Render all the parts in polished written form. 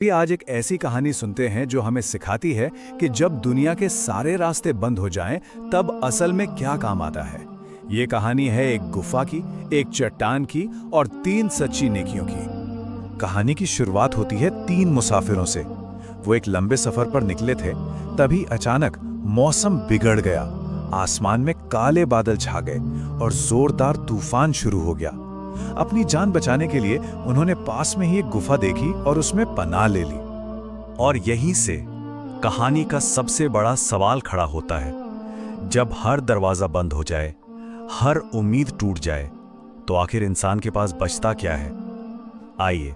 भी आज एक ऐसी कहानी सुनते हैं जो हमें सिखाती है कि जब दुनिया के सारे रास्ते बंद हो जाएं, तब असल में क्या काम आता है। ये कहानी है एक गुफा की, एक चट्टान की और 3 सच्ची नेकियों की। कहानी की शुरुआत होती है 3 मुसाफिरों से। वो एक लंबे सफर पर निकले थे, तभी अचानक मौसम बिगड़ गया। आसमान में काले बादल छा गए और जोरदार तूफान शुरू हो गया। अपनी जान बचाने के लिए उन्होंने पास में ही एक गुफा देखी और उसमें पनाह ले ली। और यहीं से कहानी का सबसे बड़ा सवाल खड़ा होता है। जब हर दरवाजा बंद हो जाए, हर उम्मीद टूट जाए, तो आखिर इंसान के पास बचता क्या है? आइए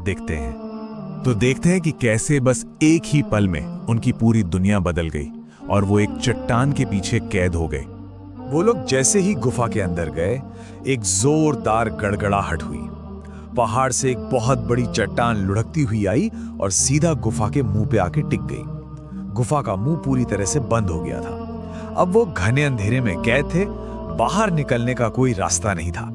देखते हैं। तो देखते हैं कि कैसे बस एक ही पल में उनकी पूरी दुनिया बदल गई और वो एक चट्टान के पीछे कैद हो गए। वो लोग जैसे ही गुफा के अंदर गए, एक जोरदार गड़गड़ाहट हुई। पहाड़ से एक बहुत बड़ी चट्टान लुढ़कती हुई आई और सीधा गुफा के मुंह पे आके टिक गई। गुफा का मुंह पूरी तरह से बंद हो गया था। अब वो घने अंधेरे में कैद थे, बाहर निकलने का कोई रास्ता नहीं था।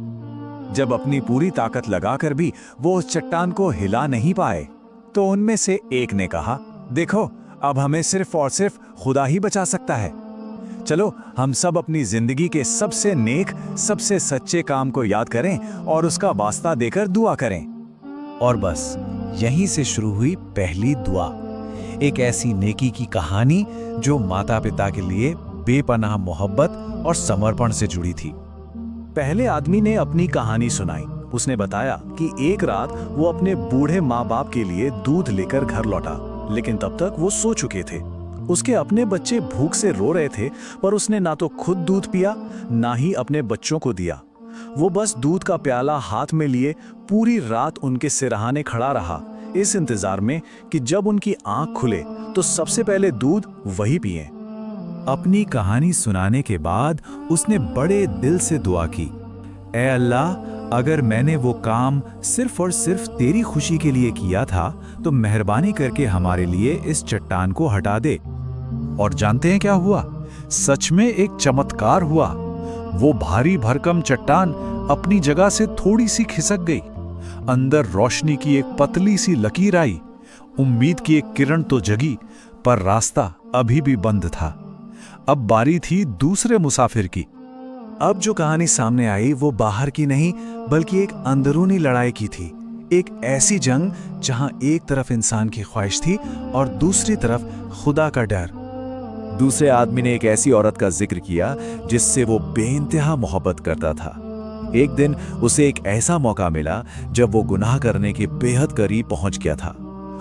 जब अपनी पूरी ताकत लगाकर भी वो उस चट्टान को हिला नहीं पाए, तो उनमें से एक ने कहा, देखो, अब हमें सिर्फ और सिर्फ खुदा ही बचा सकता है। चलो हम सब अपनी जिंदगी के सबसे नेक, सबसे सच्चे काम को याद करें और उसका वास्ता देकर दुआ करें। और बस यहीं से शुरू हुई पहली दुआ। एक ऐसी नेकी की कहानी जो माता पिता के लिए बेपनाह मोहब्बत और समर्पण से जुड़ी थी। पहले आदमी ने अपनी कहानी सुनाई। उसने बताया कि एक रात वो अपने बूढ़े माँ बाप के लिए दूध लेकर घर लौटा, लेकिन तब तक वो सो चुके थे। उसके अपने बच्चे भूख से रो रहे थे, पर उसने ना तो खुद दूध पिया, ना ही अपने बच्चों को दिया। वो बस दूध का प्याला हाथ में लिए पूरी रात उनके सिरहाने खड़ा रहा, इस इंतजार में कि जब उनकी आंख खुले तो सबसे पहले दूध वही पिए। अपनी कहानी सुनाने के बाद उसने बड़े दिल से दुआ की, ऐ अल्लाह, अगर मैंने वो काम सिर्फ और सिर्फ तेरी खुशी के लिए किया था, तो मेहरबानी करके हमारे लिए इस चट्टान को हटा दे। और जानते हैं क्या हुआ? सच में एक चमत्कार हुआ। वो भारी भरकम चट्टान अपनी जगह से थोड़ी सी खिसक गई। अंदर रोशनी की एक पतली सी लकीर आई। उम्मीद की एक किरण तो जगी, पर रास्ता अभी भी बंद था। अब बारी थी दूसरे मुसाफिर की। अब जो कहानी सामने आई वो बाहर की नहीं, बल्कि एक अंदरूनी लड़ाई की थी। एक ऐसी जंग जहां एक तरफ इंसान की ख्वाहिश थी और दूसरी तरफ खुदा का डर। दूसरे आदमी ने एक ऐसी औरत का जिक्र किया जिससे वो बेइंतहा मोहब्बत करता था। एक दिन उसे एक ऐसा मौका मिला जब वो गुनाह करने के बेहद करीब पहुंच गया था।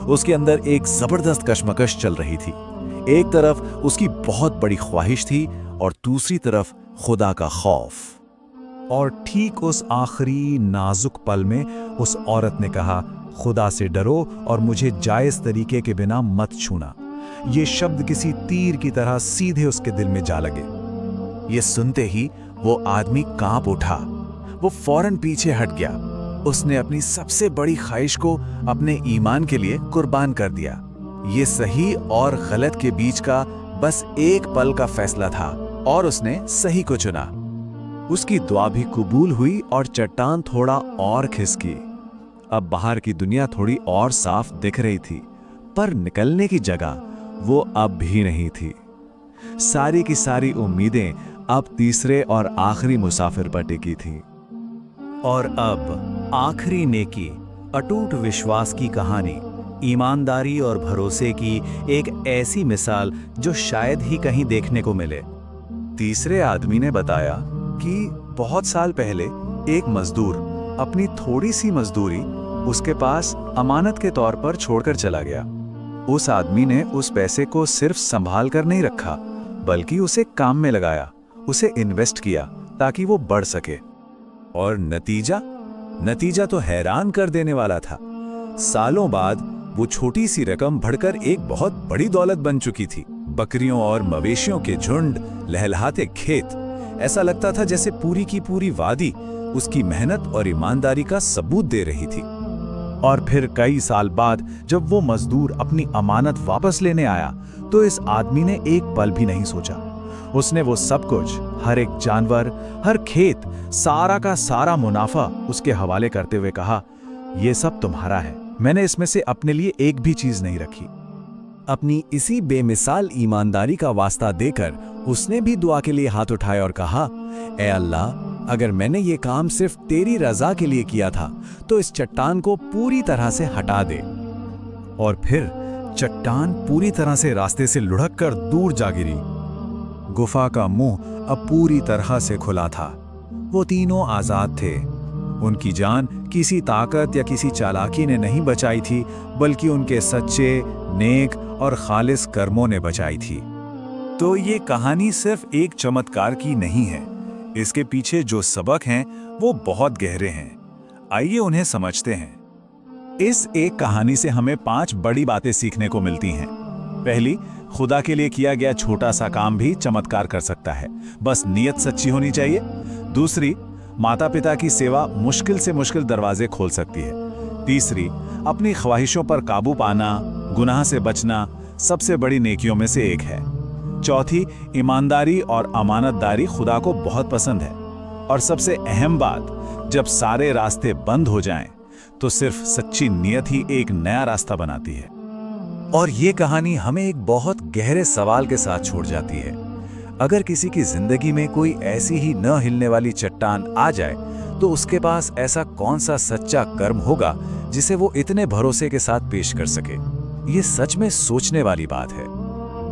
उसके अंदर एक जबरदस्त कशमकश चल रही थी। एक तरफ उसकी बहुत बड़ी ख्वाहिश थी और दूसरी तरफ खुदा का खौफ। और ठीक उस आखिरी नाजुक पल में उस औरत ने कहा, खुदा से डरो और मुझे जायज तरीके के बिना मत छूना। ये शब्द किसी तीर की तरह सीधे उसके दिल में जा लगे। ये सुनते ही वो आदमी कांप उठा। वो फौरन पीछे हट गया। उसने अपनी सबसे बड़ी ख्वाहिश को अपने ईमान के लिए कुर्बान कर दिया। ये सही और गलत के बीच का बस एक पल का फैसला था और उसने सही को चुना। उसकी दुआ भी कबूल हुई और चट्टान थोड़ा और खिसकी। अब बाहर की दुनिया थोड़ी और साफ दिख रही थी, पर निकलने की जगह वो अब भी नहीं थी। सारी की सारी उम्मीदें अब तीसरे और आखिरी मुसाफिर पर टिकी थी। और अब आखिरी नेकी, अटूट विश्वास की कहानी, ईमानदारी और भरोसे की एक ऐसी मिसाल जो शायद ही कहीं देखने को मिले। तीसरे आदमी ने बताया कि बहुत साल पहले एक मजदूर अपनी थोड़ी सी मजदूरी उसके पास अमानत के तौर पर छोड़कर चला गया। उस आदमी ने उस पैसे को सिर्फ संभाल कर नहीं रखा, बल्कि उसे काम में लगाया, उसे इन्वेस्ट किया ताकि वो बढ़ सके। और नतीजा तो हैरान कर देने वाला था। सालों बाद वो छोटी सी रकम बढ़कर एक बहुत बड़ी दौलत बन चुकी थी। बकरियों और मवेशियों के झुंड, लहलहाते खेत, ऐसा लगता था जैसे पूरी की पूरी वादी उसकी मेहनत और ईमानदारी का सबूत दे रही थी। और फिर कई साल बाद जब वो मजदूर अपनी अमानत वापस लेने आया, तो इस आदमी ने एक पल भी नहीं सोचा। उसने वो सब कुछ, हर एक जानवर, हर खेत, सारा का सारा मुनाफा उसके हवाले करते हुए कहा, ये सब तुम्हारा है, मैंने इसमें से अपने लिए एक भी चीज नहीं रखी। अपनी इसी बेमिसाल ईमानदारी का वास्ता देकर उसने भी दुआ के लिए हाथ उठाए और कहा, ए अल्लाह, अगर मैंने ये काम सिर्फ तेरी रजा के लिए किया था तो इस चट्टान को पूरी तरह से हटा दे। और फिर चट्टान पूरी तरह से रास्ते से लुढ़क कर दूर जा गिरी। गुफा का मुंह अब पूरी तरह से खुला था। वो तीनों आजाद थे। उनकी जान किसी ताकत या किसी चालाकी ने नहीं बचाई थी, बल्कि उनके सच्चे, नेक और खालिस कर्मों ने बचाई थी। तो ये कहानी सिर्फ एक चमत्कार की नहीं है। इसके पीछे जो सबक हैं वो बहुत गहरे हैं। आइए उन्हें समझते हैं। इस एक कहानी से हमें 5 बड़ी बातें सीखने को मिलती हैं। पहली, खुदा के लिए किया गया छोटा सा काम भी चमत्कार कर सकता है, बस नीयत सच्ची होनी चाहिए। दूसरी, माता पिता की सेवा मुश्किल से मुश्किल दरवाजे खोल सकती है। तीसरी, अपनी ख्वाहिशों पर काबू पाना, गुनाह से बचना सबसे बड़ी नेकियों में से एक है। चौथी, ईमानदारी और अमानतदारी खुदा को बहुत पसंद है। और सबसे अहम बात, जब सारे रास्ते बंद हो जाएं, तो सिर्फ सच्ची नीयत ही एक नया रास्ता बनाती है। और ये कहानी हमें एक बहुत गहरे सवाल के साथ छोड़ जाती है। अगर किसी की जिंदगी में कोई ऐसी ही न हिलने वाली चट्टान आ जाए, तो उसके पास ऐसा कौन सा सच्चा कर्म होगा जिसे वो इतने भरोसे के साथ पेश कर सके। ये सच में सोचने वाली बात है।